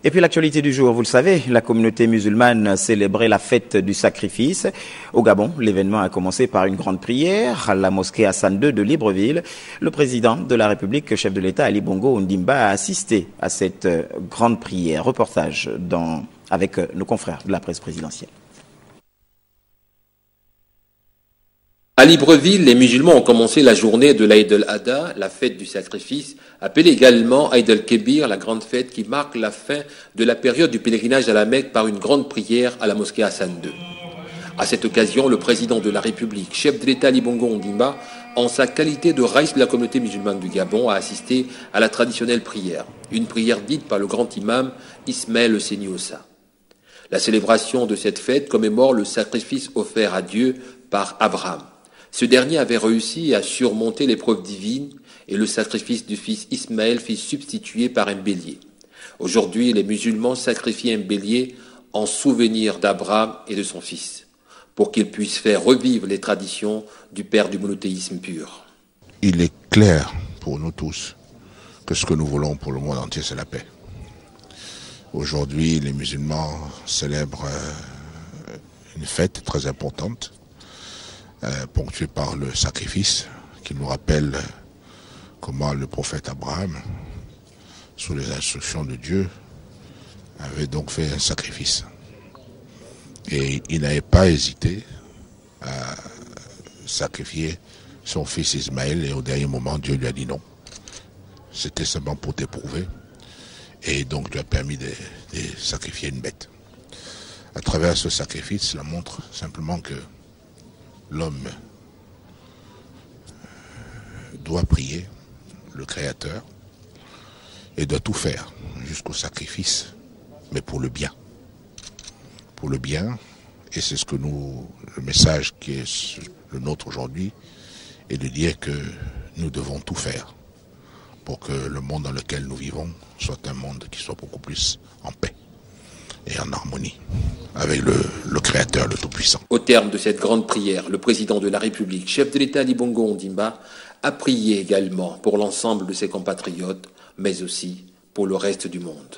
Et puis l'actualité du jour, vous le savez, la communauté musulmane célébrait la fête du sacrifice. Au Gabon, l'événement a commencé par une grande prière à la mosquée Hassan II de Libreville. Le président de la République, chef de l'État Ali Bongo Ondimba, a assisté à cette grande prière. Reportage avec nos confrères de la presse présidentielle. À Libreville, les musulmans ont commencé la journée de l'Aïd el-Adha, la fête du sacrifice, appelée également Aïd el-Kébir, la grande fête qui marque la fin de la période du pèlerinage à la Mecque par une grande prière à la mosquée Hassan II. À cette occasion, le président de la République, chef de l'État Ali Bongo Ondimba, en sa qualité de raïs de la communauté musulmane du Gabon, a assisté à la traditionnelle prière, une prière dite par le grand imam Ismaël Seni Ossa. La célébration de cette fête commémore le sacrifice offert à Dieu par Abraham. Ce dernier avait réussi à surmonter l'épreuve divine et le sacrifice du fils Ismaël fut substitué par un bélier. Aujourd'hui, les musulmans sacrifient un bélier en souvenir d'Abraham et de son fils, pour qu'ils puissent faire revivre les traditions du père du monothéisme pur. Il est clair pour nous tous que ce que nous voulons pour le monde entier, c'est la paix. Aujourd'hui, les musulmans célèbrent une fête très importante, ponctué par le sacrifice, qui nous rappelle comment le prophète Abraham, sous les instructions de Dieu, avait donc fait un sacrifice. Et il n'avait pas hésité à sacrifier son fils Ismaël, et au dernier moment, Dieu lui a dit non. C'était seulement pour t'éprouver, et donc lui a permis de sacrifier une bête. À travers ce sacrifice, cela montre simplement que l'homme doit prier le Créateur et doit tout faire jusqu'au sacrifice, mais pour le bien. Pour le bien, et c'est ce que le message qui est le nôtre aujourd'hui, est de dire que nous devons tout faire pour que le monde dans lequel nous vivons soit un monde qui soit beaucoup plus en paix et en harmonie avec le Créateur, le Tout-Puissant. Au terme de cette grande prière, le président de la République, chef de l'État Ali Bongo Ondimba, a prié également pour l'ensemble de ses compatriotes, mais aussi pour le reste du monde.